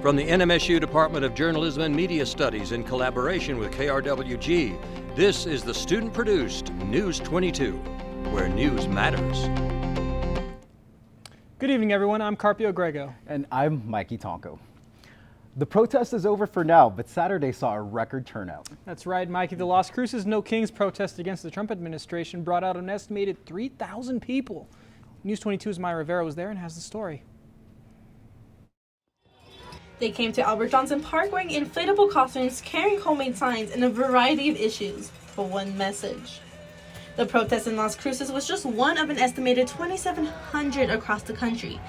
From the NMSU Department of Journalism and Media Studies in collaboration with KRWG, this is the student-produced News 22, where news matters. Good evening, everyone. I'm Carpio Grego. And I'm Mikey Tonko. The protest is over for now, but Saturday saw a record turnout. That's right, Mikey. The Las Cruces No Kings protest against the Trump administration brought out an estimated 3,000 people. News 22's Maya Rivera was there and has the story. They came to Albert Johnson Park wearing inflatable costumes, carrying homemade signs, and a variety of issues for one message. The protest in Las Cruces was just one of an estimated 2,700 across the country.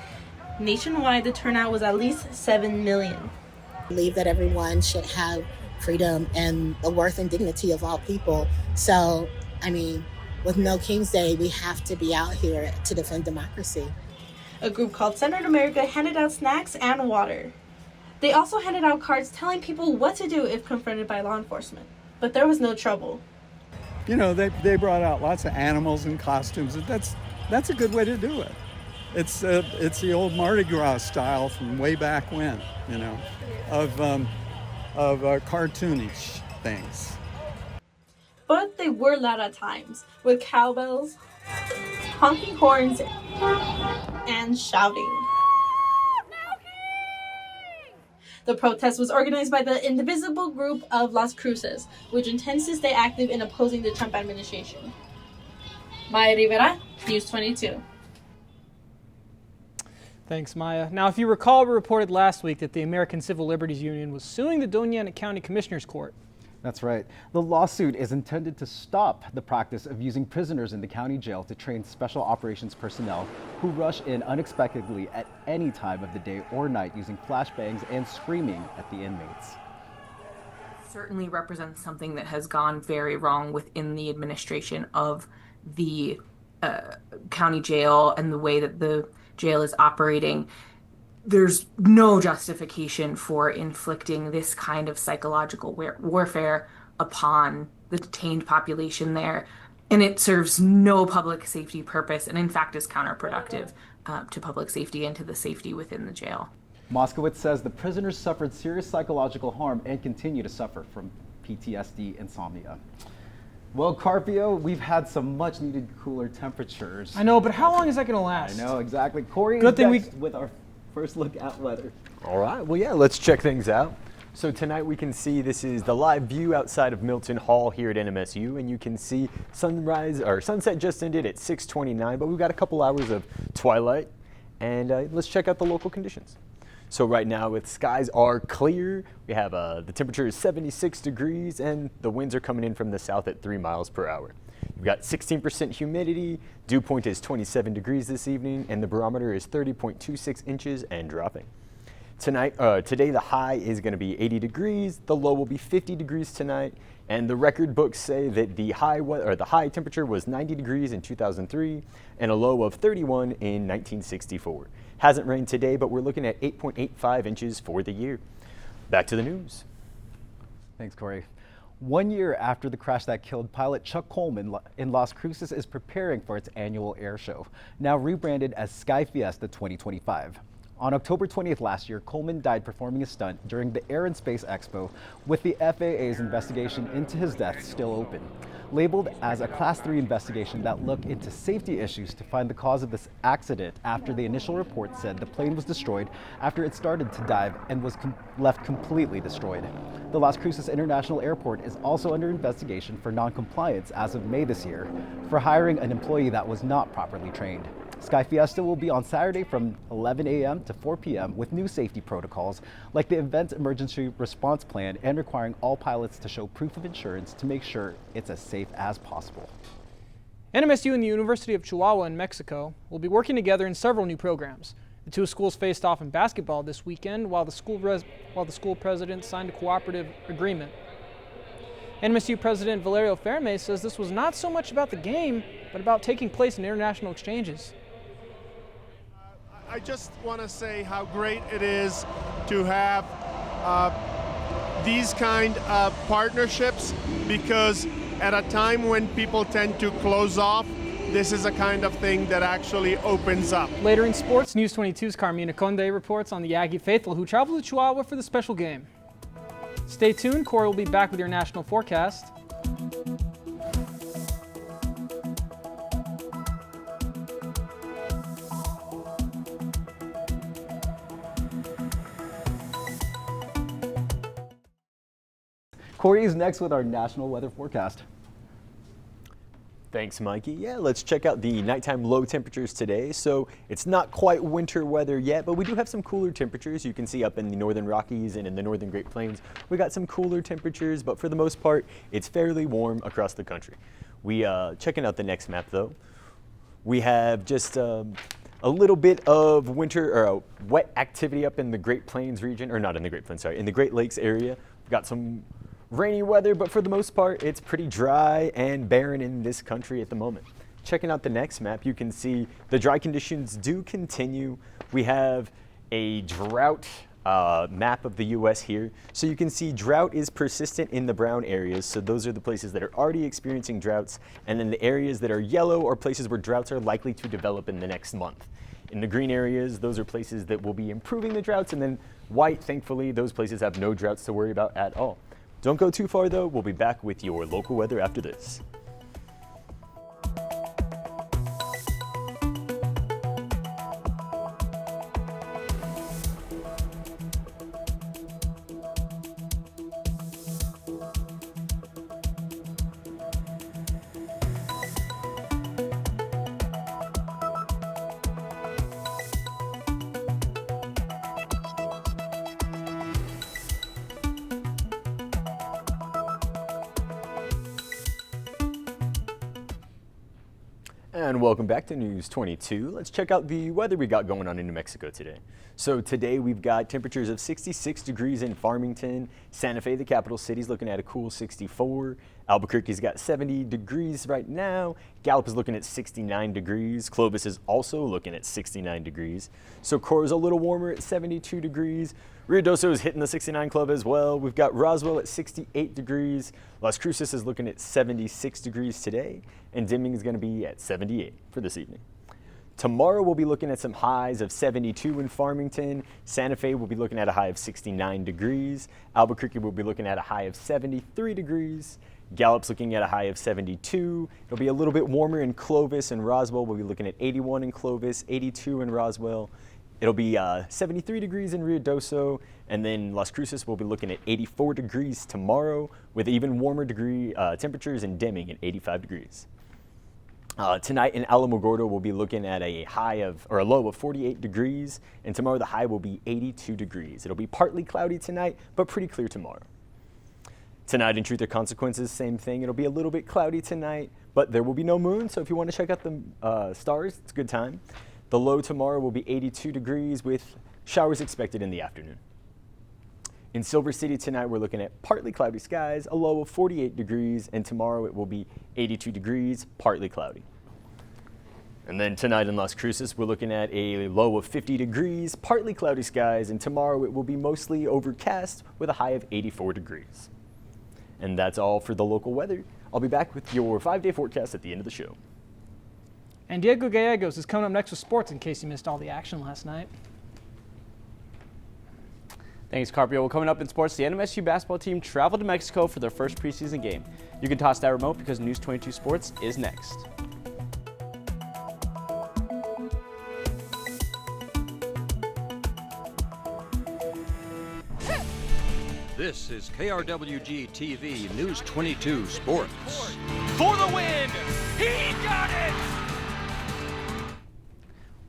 Nationwide, the turnout was at least 7 million. I believe that everyone should have freedom and the worth and dignity of all people. So, with No King's Day, we have to be out here to defend democracy. A group called Centered America handed out snacks and water. They also handed out cards telling people what to do if confronted by law enforcement. But there was no trouble. You know, they brought out lots of animals and costumes. That's a good way to do it. It's the old Mardi Gras style from way back when, you know, of cartoonish things. But they were loud at times, with cowbells, honking horns, and shouting. The protest was organized by the Indivisible Group of Las Cruces, which intends to stay active in opposing the Trump administration. Maya Rivera, News 22. Thanks, Maya. Now, if you recall, we reported last week that the American Civil Liberties Union was suing the Doña Ana County Commissioner's Court. That's right. The lawsuit is intended to stop the practice of using prisoners in the county jail to train special operations personnel who rush in unexpectedly at any time of the day or night using flashbangs and screaming at the inmates. Certainly represents something that has gone very wrong within the administration of the county jail and the way that the jail is operating. There's no justification for inflicting this kind of psychological warfare upon the detained population there, and it serves no public safety purpose, and in fact is counterproductive to public safety and to the safety within the jail. Moskowitz says the prisoners suffered serious psychological harm and continue to suffer from PTSD, insomnia. Well, Carpio, we've had some much needed cooler temperatures. I know, but how long is that going to last? I know, exactly. Corey Good thing with our first look at weather. All right, well, yeah, let's check things out. So tonight we can see this is the live view outside of Milton Hall here at NMSU, and you can see sunset just ended at 6:29, but we've got a couple hours of twilight, and let's check out the local conditions. So right now, the skies are clear. We have the temperature is 76 degrees, and the winds are coming in from the south at 3 miles per hour. You've got 16% humidity, dew point is 27 degrees this evening, and the barometer is 30.26 inches and dropping. Today the high is going to be 80 degrees, the low will be 50 degrees tonight, and the record books say that the high temperature was 90 degrees in 2003 and a low of 31 in 1964. Hasn't rained today, but we're looking at 8.85 inches for the year. Back to the news. Thanks, Corey. 1 year after the crash that killed pilot Chuck Coleman in Las Cruces is preparing for its annual air show, now rebranded as Sky Fiesta 2025. On October 20th last year, Coleman died performing a stunt during the Air and Space Expo, with the FAA's investigation into his death still open. Labeled as a Class 3 investigation that looked into safety issues to find the cause of this accident after the initial report said the plane was destroyed after it started to dive and was left completely destroyed. The Las Cruces International Airport is also under investigation for non-compliance as of May this year for hiring an employee that was not properly trained. Sky Fiesta will be on Saturday from 11 a.m. to 4 p.m. with new safety protocols like the event emergency response plan and requiring all pilots to show proof of insurance to make sure it's as safe as possible. NMSU and the University of Chihuahua in Mexico will be working together in several new programs. The two schools faced off in basketball this weekend while the school president signed a cooperative agreement. NMSU President Valerio Ferme says this was not so much about the game, but about taking place in international exchanges. I just want to say how great it is to have these kind of partnerships, because at a time when people tend to close off, this is a kind of thing that actually opens up. Later in sports, News 22's Carmina Conde reports on the Aggie faithful who traveled to Chihuahua for the special game. Stay tuned, Corey will be back with your national forecast. Corey is next with our national weather forecast. Thanks, Mikey. Yeah, let's check out the nighttime low temperatures today. So it's not quite winter weather yet, but we do have some cooler temperatures. You can see up in the northern Rockies and in the northern Great Plains, we got some cooler temperatures, but for the most part, it's fairly warm across the country. We checking out the next map though. We have just a little bit of winter or wet activity up in the Great Plains region, or not in the Great Plains, sorry, in the Great Lakes area. We've got some rainy weather, but for the most part, it's pretty dry and barren in this country at the moment. Checking out the next map, you can see the dry conditions do continue. We have a drought map of the U.S. here. So you can see drought is persistent in the brown areas. So those are the places that are already experiencing droughts. And then the areas that are yellow are places where droughts are likely to develop in the next month. In the green areas, those are places that will be improving the droughts. And then white, thankfully, those places have no droughts to worry about at all. Don't go too far though, we'll be back with your local weather after this. And welcome back to News 22. Let's check out the weather we got going on in New Mexico today. So today we've got temperatures of 66 degrees in Farmington. Santa Fe, the capital city, is looking at a cool 64. Albuquerque's got 70 degrees right now. Gallup is looking at 69 degrees. Clovis is also looking at 69 degrees. Socorro's a little warmer at 72 degrees. Ruidoso is hitting the 69 club as well. We've got Roswell at 68 degrees. Las Cruces is looking at 76 degrees today. And Deming is going to be at 78 for this evening. Tomorrow we'll be looking at some highs of 72 in Farmington. Santa Fe will be looking at a high of 69 degrees. Albuquerque will be looking at a high of 73 degrees. Gallup's looking at a high of 72. It'll be a little bit warmer in Clovis, and Roswell will be looking at 81 in Clovis, 82 in Roswell. It'll be 73 degrees in Ruidoso, and then Las Cruces will be looking at 84 degrees tomorrow, with even warmer temperatures in Deming at 85 degrees. Tonight in Alamogordo, we'll be looking at a low of 48 degrees, and tomorrow the high will be 82 degrees. It'll be partly cloudy tonight, but pretty clear tomorrow. Tonight in Truth or Consequences, same thing. It'll be a little bit cloudy tonight, but there will be no moon, so if you want to check out the stars, it's a good time. The low tomorrow will be 82 degrees with showers expected in the afternoon. In Silver City tonight, we're looking at partly cloudy skies, a low of 48 degrees, and tomorrow it will be 82 degrees, partly cloudy. And then tonight in Las Cruces, we're looking at a low of 50 degrees, partly cloudy skies, and tomorrow it will be mostly overcast with a high of 84 degrees. And that's all for the local weather. I'll be back with your 5-day forecast at the end of the show. And Diego Gallegos is coming up next with sports in case you missed all the action last night. Thanks, Carpio. Well, coming up in sports, the NMSU basketball team traveled to Mexico for their first preseason game. You can toss that remote because News 22 Sports is next. This is KRWG-TV News 22 Sports. For the win! He got it!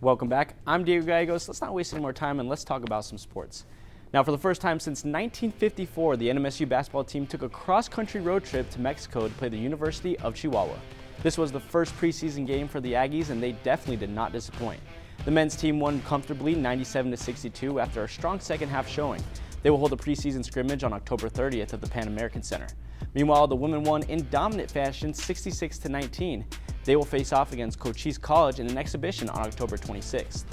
Welcome back. I'm Diego Gallegos. Let's not waste any more time and let's talk about some sports. Now, for the first time since 1954, the NMSU basketball team took a cross-country road trip to Mexico to play the University of Chihuahua. This was the first preseason game for the Aggies, and they definitely did not disappoint. The men's team won comfortably 97-62 after a strong second-half showing. They will hold a preseason scrimmage on October 30th at the Pan American Center. Meanwhile, the women won in dominant fashion 66-19. They will face off against Cochise College in an exhibition on October 26th.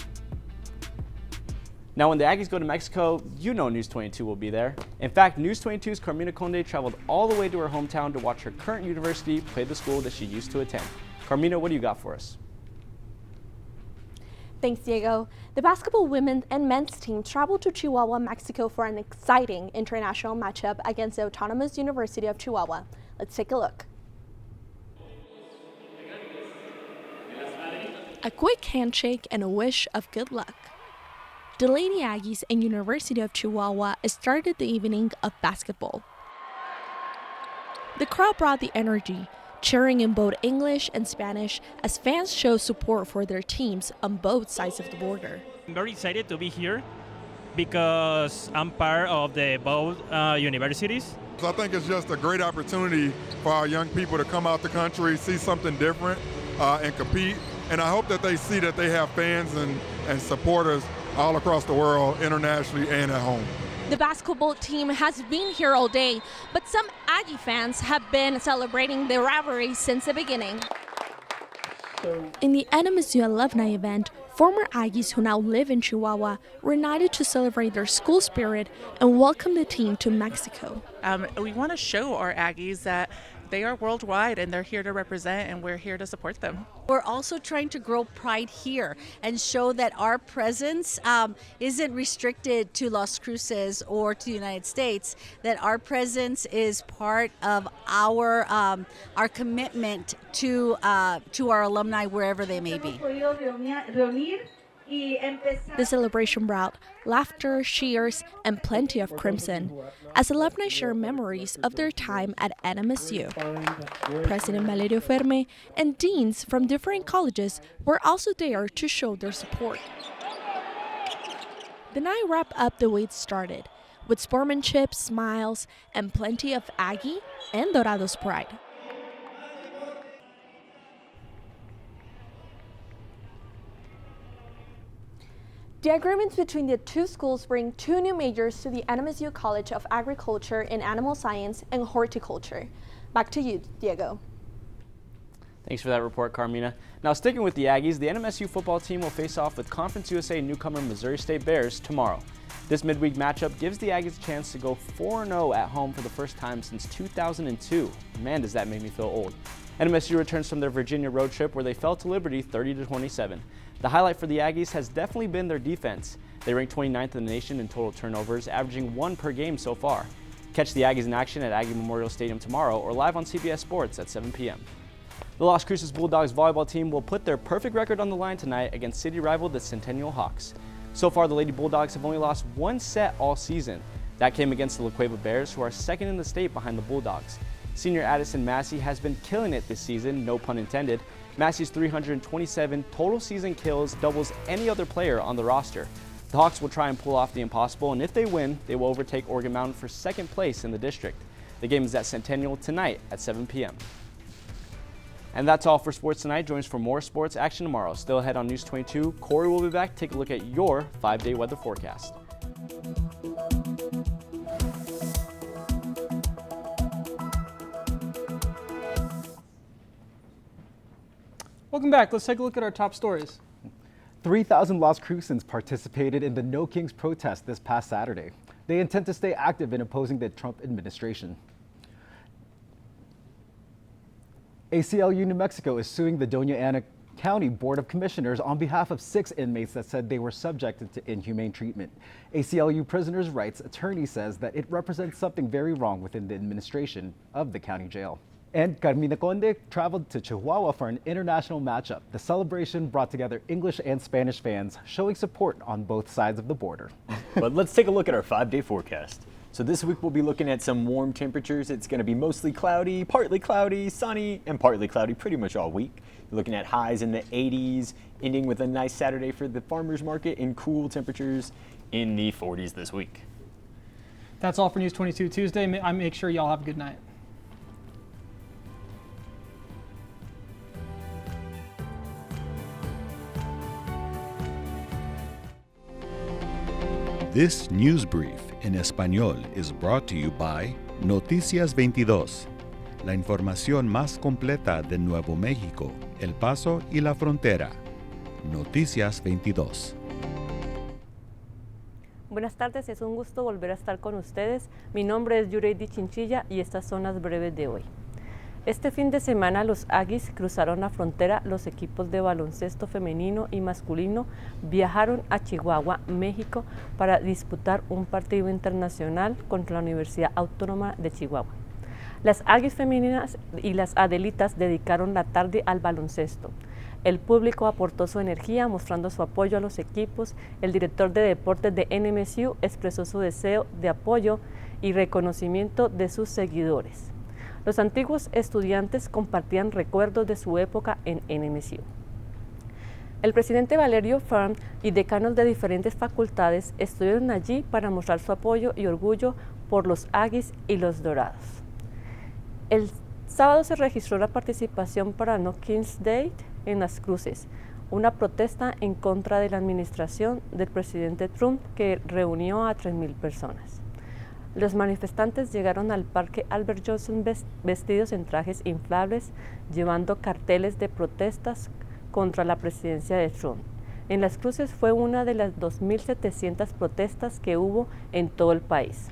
Now, when the Aggies go to Mexico, you know News 22 will be there. In fact, News 22's Carmina Conde traveled all the way to her hometown to watch her current university play the school that she used to attend. Carmina, what do you got for us? Thanks, Diego. The basketball women's and men's team traveled to Chihuahua, Mexico for an exciting international matchup against the Autonomous University of Chihuahua. Let's take a look. A quick handshake and a wish of good luck. The Lady Aggies and University of Chihuahua started the evening of basketball. The crowd brought the energy, cheering in both English and Spanish as fans showed support for their teams on both sides of the border. I'm very excited to be here because I'm part of the both universities. I think it's just a great opportunity for our young people to come out the country, see something different, and compete. And I hope that they see that they have fans and supporters all across the world, internationally and at home. The basketball team has been here all day, but some Aggie fans have been celebrating the rivalry since the beginning. In the NMSU alumni event, former Aggies who now live in Chihuahua were united to celebrate their school spirit and welcome the team to Mexico. We want to show our Aggies that they are worldwide and they're here to represent, and we're here to support them. We're also trying to grow pride here and show that our presence isn't restricted to Las Cruces or to the United States, that our presence is part of our commitment to our alumni wherever they may be. The celebration brought laughter, cheers, and plenty of crimson as alumni share memories of their time at NMSU. President Valerio Ferme and deans from different colleges were also there to show their support. The night wrapped up the way it started, with sportsmanship, smiles, and plenty of Aggie and Dorados pride. The agreements between the two schools bring two new majors to the NMSU College of Agriculture in Animal Science and Horticulture. Back to you, Diego. Thanks for that report, Carmina. Now, sticking with the Aggies, the NMSU football team will face off with Conference USA newcomer Missouri State Bears tomorrow. This midweek matchup gives the Aggies a chance to go 4-0 at home for the first time since 2002. Man, does that make me feel old. NMSU returns from their Virginia road trip where they fell to Liberty 30-27. The highlight for the Aggies has definitely been their defense. They rank 29th in the nation in total turnovers, averaging 1 per game so far. Catch the Aggies in action at Aggie Memorial Stadium tomorrow or live on CBS Sports at 7 p.m. The Las Cruces Bulldogs volleyball team will put their perfect record on the line tonight against city rival the Centennial Hawks. So far, the Lady Bulldogs have only lost 1 set all season. That came against the La Cueva Bears, who are second in the state behind the Bulldogs. Senior Addison Massey has been killing it this season, no pun intended. Massey's 327 total season kills doubles any other player on the roster. The Hawks will try and pull off the impossible, and if they win, they will overtake Oregon Mountain for second place in the district. The game is at Centennial tonight at 7 p.m. And that's all for sports tonight. Join us for more sports action tomorrow. Still ahead on News 22, Corey will be back to take a look at your 5-day weather forecast. Welcome back. Let's take a look at our top stories. 3,000 Las Cruces participated in the No Kings protest this past Saturday. They intend to stay active in opposing the Trump administration. ACLU New Mexico is suing the Doña Ana County Board of Commissioners on behalf of 6 inmates that said they were subjected to inhumane treatment. ACLU prisoners' rights attorney says that it represents something very wrong within the administration of the county jail. And Carmina Conde traveled to Chihuahua for an international matchup. The celebration brought together English and Spanish fans, showing support on both sides of the border. But let's take a look at our 5-day forecast. So this week we'll be looking at some warm temperatures. It's going to be mostly cloudy, sunny, and partly cloudy pretty much all week. You're looking at highs in the 80s, ending with a nice Saturday for the farmers market and cool temperatures in the 40s this week. That's all for News 22 Tuesday. I make sure y'all have a good night. This news brief en español is brought to you by Noticias 22, la información más completa de Nuevo México, El Paso y la frontera. Noticias 22. Buenas tardes, es un gusto volver a estar con ustedes. Mi nombre es Yureidi Chinchilla y estas son las breves de hoy. Este fin de semana los Aggies cruzaron la frontera. Los equipos de baloncesto femenino y masculino viajaron a Chihuahua, México, para disputar un partido internacional contra la Universidad Autónoma de Chihuahua. Las Aggies femeninas y las Adelitas dedicaron la tarde al baloncesto. El público aportó su energía mostrando su apoyo a los equipos. El director de deportes de NMSU expresó su deseo de apoyo y reconocimiento de sus seguidores. Los antiguos estudiantes compartían recuerdos de su época en NMSU. El presidente Valerio Farm y decanos de diferentes facultades estuvieron allí para mostrar su apoyo y orgullo por los Aggies y los Dorados. El sábado se registró la participación para No King's Day en las Cruces, una protesta en contra de la administración del presidente Trump que reunió a 3,000 personas. Los manifestantes llegaron al Parque Albert Johnson vestidos en trajes inflables, llevando carteles de protestas contra la presidencia de Trump. En las Cruces fue una de las 2,700 protestas que hubo en todo el país.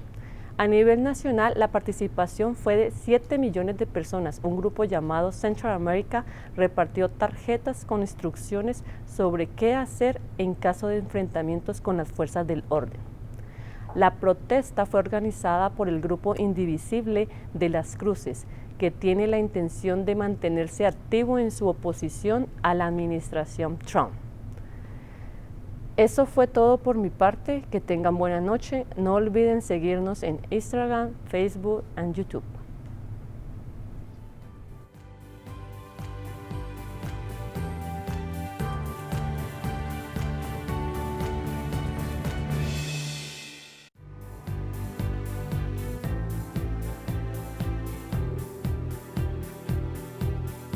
A nivel nacional, la participación fue de 7 millones de personas. Un grupo llamado Central America repartió tarjetas con instrucciones sobre qué hacer en caso de enfrentamientos con las fuerzas del orden. La protesta fue organizada por el grupo indivisible de las Cruces, que tiene la intención de mantenerse activo en su oposición a la administración Trump. Eso fue todo por mi parte. Que tengan buena noche. No olviden seguirnos en Instagram, Facebook y YouTube.